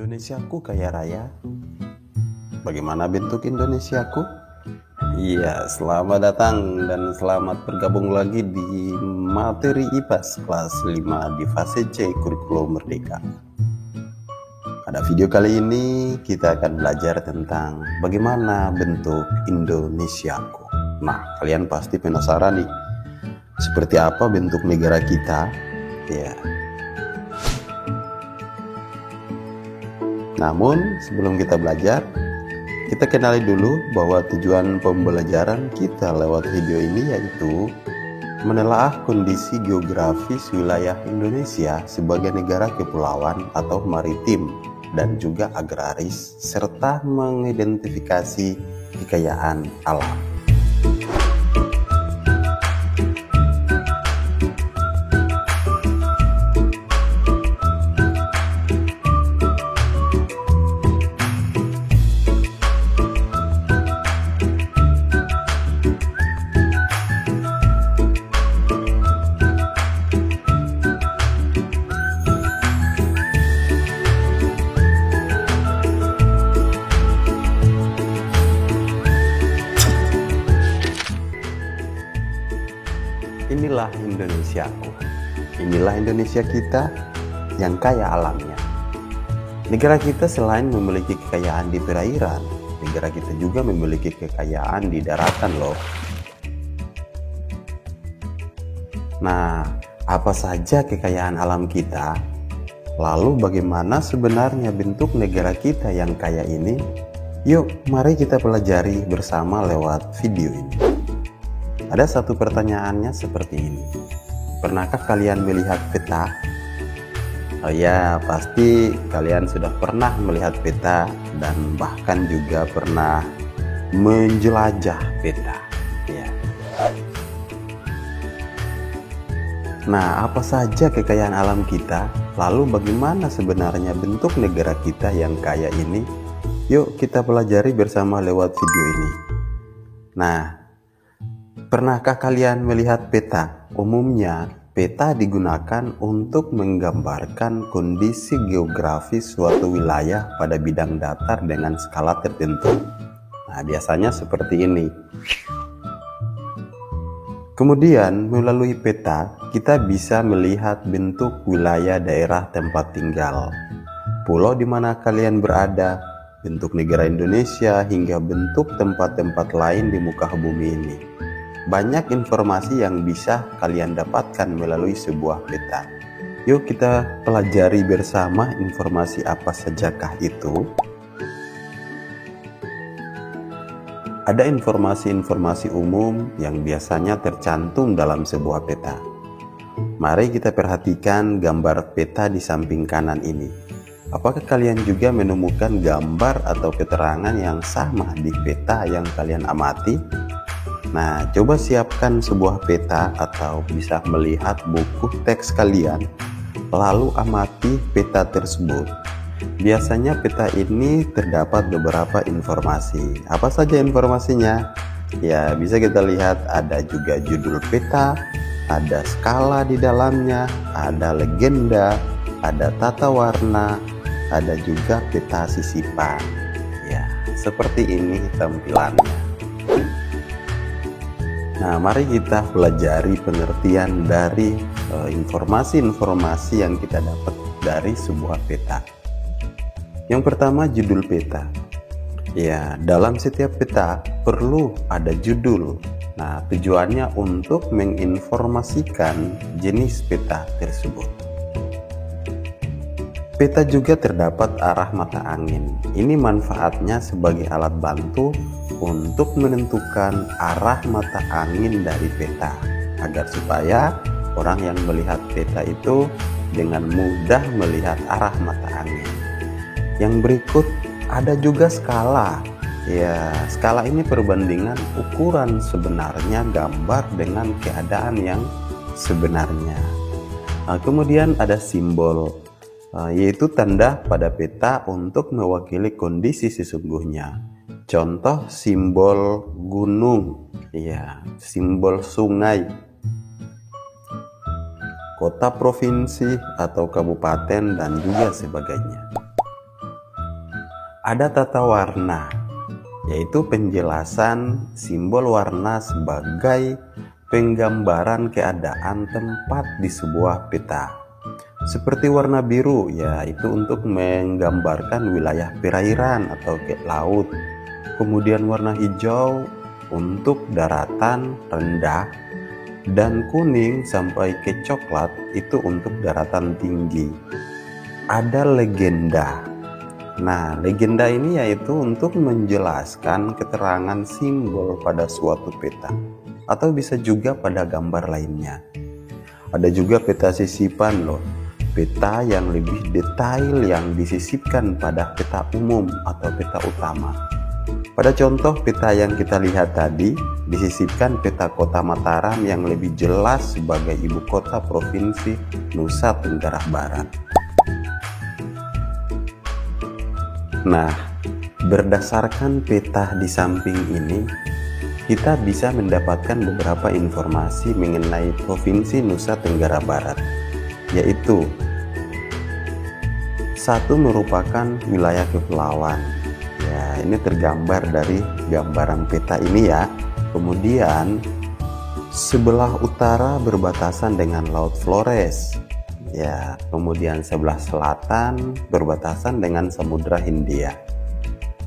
Indonesiaku kaya raya. Bagaimana bentuk Indonesiaku? Iya, selamat datang dan selamat bergabung lagi di materi IPAS kelas 5 di fase C kurikulum merdeka. Pada video kali ini kita akan belajar tentang bagaimana bentuk Indonesiaku. Nah, kalian pasti penasaran nih, seperti apa bentuk negara kita? Ya. Namun sebelum kita belajar, kita kenali dulu bahwa tujuan pembelajaran kita lewat video ini yaitu menelaah kondisi geografis wilayah Indonesia sebagai negara kepulauan atau maritim dan juga agraris, serta mengidentifikasi kekayaan alam. Inilah Indonesiaku. Inilah Indonesia kita yang kaya alamnya. Negara kita selain memiliki kekayaan di perairan, negara kita juga memiliki kekayaan di daratan loh. Nah, apa saja kekayaan alam kita? Lalu bagaimana sebenarnya bentuk negara kita yang kaya ini? Yuk, mari kita pelajari bersama lewat video ini. Ada satu pertanyaannya seperti ini. Pernahkah kalian melihat peta? Oh ya, pasti kalian sudah pernah melihat peta dan bahkan juga pernah menjelajah peta. Ya. Nah, apa saja kekayaan alam kita? Lalu bagaimana sebenarnya bentuk negara kita yang kaya ini? Yuk kita pelajari bersama lewat video ini. Nah, pernahkah kalian melihat peta? Umumnya, peta digunakan untuk menggambarkan kondisi geografis suatu wilayah pada bidang datar dengan skala tertentu. Nah, biasanya seperti ini. Kemudian, melalui peta, kita bisa melihat bentuk wilayah daerah tempat tinggal, pulau di mana kalian berada, bentuk negara Indonesia, hingga bentuk tempat-tempat lain di muka bumi ini. Banyak informasi yang bisa kalian dapatkan melalui sebuah peta. Yuk kita pelajari bersama informasi apa sajakah itu. Ada informasi-informasi umum yang biasanya tercantum dalam sebuah peta. Mari kita perhatikan gambar peta di samping kanan ini. Apakah kalian juga menemukan gambar atau keterangan yang sama di peta yang kalian amati? Nah, coba siapkan sebuah peta atau bisa melihat buku teks kalian, lalu amati peta tersebut. Biasanya peta ini terdapat beberapa informasi. Apa saja informasinya? Ya, bisa kita lihat ada juga judul peta, ada skala di dalamnya, ada legenda, ada tata warna, ada juga peta sisipan. Ya, seperti ini tampilannya. Nah, mari kita pelajari pengertian dari informasi-informasi yang kita dapat dari sebuah peta. Yang pertama, judul peta. Ya, dalam setiap peta perlu ada judul. Nah, tujuannya untuk menginformasikan jenis peta tersebut. Peta juga terdapat arah mata angin. Ini manfaatnya sebagai alat bantu untuk menentukan arah mata angin dari peta, agar supaya orang yang melihat peta itu dengan mudah melihat arah mata angin. Yang berikut ada juga skala. Ya, skala ini perbandingan ukuran sebenarnya gambar dengan keadaan yang sebenarnya. Nah, kemudian ada simbol, yaitu tanda pada peta untuk mewakili kondisi sesungguhnya. Contoh simbol gunung, ya, simbol sungai, kota, provinsi, atau kabupaten, dan juga sebagainya. Ada tata warna, yaitu penjelasan simbol warna sebagai penggambaran keadaan tempat di sebuah peta. Seperti warna biru, yaitu untuk menggambarkan wilayah perairan atau ke laut. Kemudian warna hijau untuk daratan rendah, dan kuning sampai ke coklat itu untuk daratan tinggi. Ada legenda. Nah, legenda ini yaitu untuk menjelaskan keterangan simbol pada suatu peta, atau bisa juga pada gambar lainnya. Ada juga peta sisipan loh, peta yang lebih detail yang disisipkan pada peta umum atau peta utama. Pada contoh peta yang kita lihat tadi, disisipkan peta kota Mataram yang lebih jelas sebagai ibu kota provinsi Nusa Tenggara Barat. Nah, berdasarkan peta di samping ini, kita bisa mendapatkan beberapa informasi mengenai Provinsi Nusa Tenggara Barat, yaitu satu merupakan wilayah kepulauan. Ya, ini tergambar dari gambaran peta ini ya. Kemudian sebelah utara berbatasan dengan Laut Flores. Ya, kemudian sebelah selatan berbatasan dengan Samudra Hindia.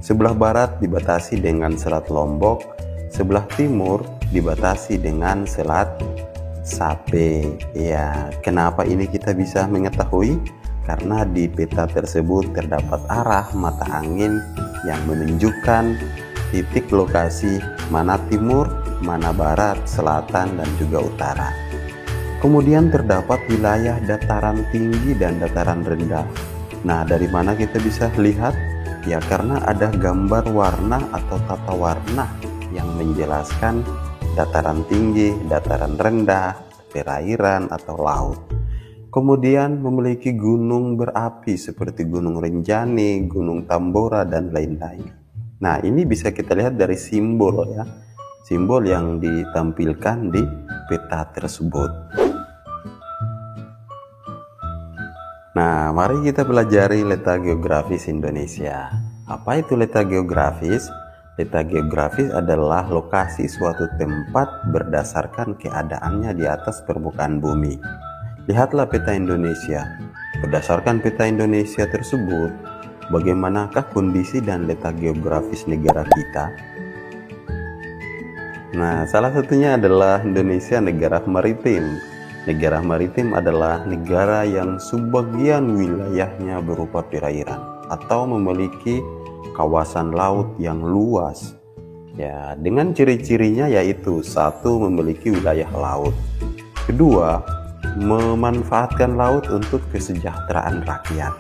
Sebelah barat dibatasi dengan Selat Lombok, sebelah timur dibatasi dengan Selat Sape. Ya, kenapa ini kita bisa mengetahui? Karena di peta tersebut terdapat arah mata angin yang menunjukkan titik lokasi mana timur, mana barat, selatan, dan juga utara. Kemudian terdapat wilayah dataran tinggi dan dataran rendah. Nah, dari mana kita bisa lihat? Ya, karena ada gambar warna atau tata warna yang menjelaskan dataran tinggi, dataran rendah, perairan atau laut. Kemudian memiliki gunung berapi seperti Gunung Rinjani, Gunung Tambora, dan lain-lain. Nah, ini bisa kita lihat dari simbol ya. Simbol yang ditampilkan di peta tersebut. Nah, mari kita pelajari letak geografis Indonesia. Apa itu letak geografis? Letak geografis adalah lokasi suatu tempat berdasarkan keadaannya di atas permukaan bumi. Lihatlah peta Indonesia. Berdasarkan peta Indonesia tersebut, bagaimanakah kondisi dan letak geografis negara kita? Nah, salah satunya adalah Indonesia negara maritim. Negara maritim adalah negara yang sebagian wilayahnya berupa perairan atau memiliki kawasan laut yang luas. Ya, dengan ciri-cirinya yaitu satu, memiliki wilayah laut. Kedua, memanfaatkan laut untuk kesejahteraan rakyat.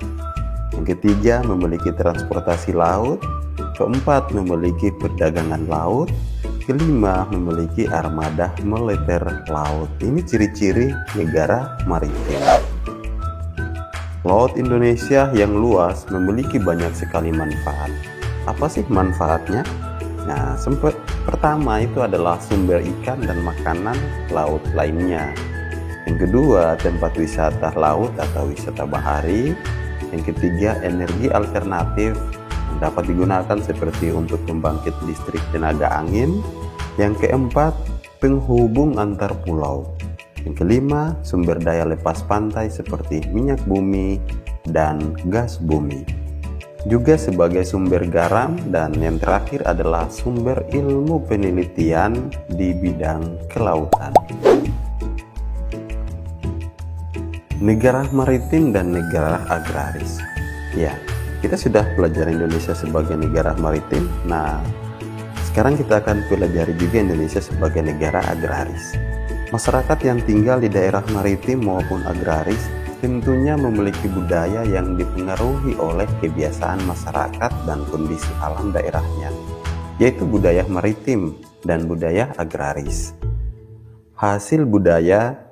Yang ketiga, memiliki transportasi laut. Keempat, memiliki perdagangan laut. Kelima, memiliki armada militer laut. Ini ciri-ciri negara maritim. Laut Indonesia yang luas memiliki banyak sekali manfaat. Apa sih manfaatnya? Nah, pertama itu adalah sumber ikan dan makanan laut lainnya. Yang kedua, tempat wisata laut atau wisata bahari. Yang ketiga, energi alternatif yang dapat digunakan seperti untuk pembangkit listrik tenaga angin. Yang keempat, penghubung antar pulau. Yang kelima, sumber daya lepas pantai seperti minyak bumi dan gas bumi. Juga sebagai sumber garam, dan yang terakhir adalah sumber ilmu penelitian di bidang kelautan. Negara maritim dan negara agraris. Ya, kita sudah pelajari Indonesia sebagai negara maritim. Nah, sekarang kita akan pelajari juga Indonesia sebagai negara agraris. Masyarakat yang tinggal di daerah maritim maupun agraris tentunya memiliki budaya yang dipengaruhi oleh kebiasaan masyarakat dan kondisi alam daerahnya, yaitu budaya maritim dan budaya agraris. Hasil budaya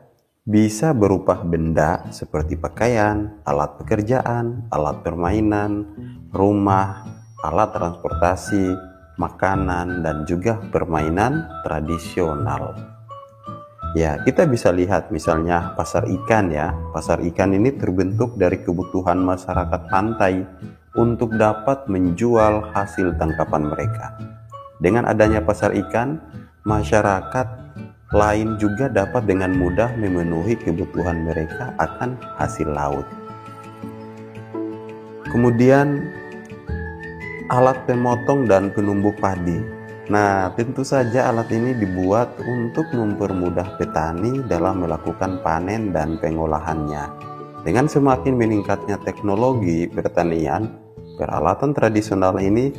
bisa berupa benda seperti pakaian, alat pekerjaan, alat permainan, rumah, alat transportasi, makanan, dan juga permainan tradisional. Ya, kita bisa lihat misalnya pasar ikan ya. Pasar ikan ini terbentuk dari kebutuhan masyarakat pantai untuk dapat menjual hasil tangkapan mereka. Dengan adanya pasar ikan, masyarakat lain juga dapat dengan mudah memenuhi kebutuhan mereka akan hasil laut. Kemudian alat pemotong dan penumbuk padi. Nah, tentu saja alat ini dibuat untuk mempermudah petani dalam melakukan panen dan pengolahannya. Dengan semakin meningkatnya teknologi pertanian, peralatan tradisional ini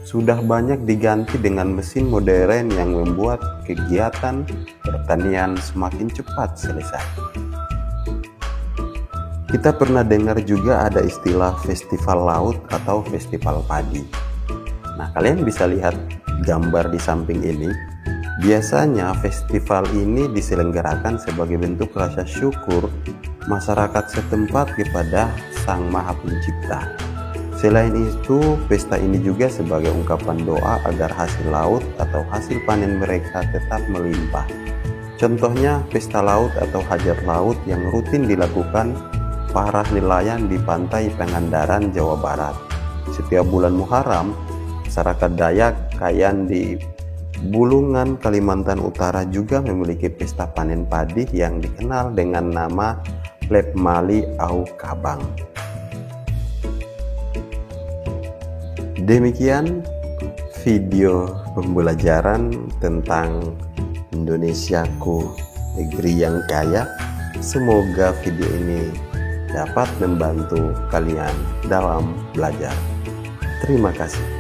sudah banyak diganti dengan mesin modern yang membuat kegiatan pertanian semakin cepat selesai. Kita pernah dengar juga ada istilah festival laut atau festival padi. Nah, kalian bisa lihat gambar di samping ini. Biasanya festival ini diselenggarakan sebagai bentuk rasa syukur masyarakat setempat kepada Sang Maha Pencipta. Selain itu, pesta ini juga sebagai ungkapan doa agar hasil laut atau hasil panen mereka tetap melimpah. Contohnya pesta laut atau hajar laut yang rutin dilakukan para nelayan di pantai Pangandaran, Jawa Barat. Setiap bulan Muharram, masyarakat Dayak Kayan di Bulungan, Kalimantan Utara juga memiliki pesta panen padi yang dikenal dengan nama Lep Mali au Kabang. Demikian video pembelajaran tentang Indonesiaku, negeri yang kaya. Semoga video ini dapat membantu kalian dalam belajar. Terima kasih.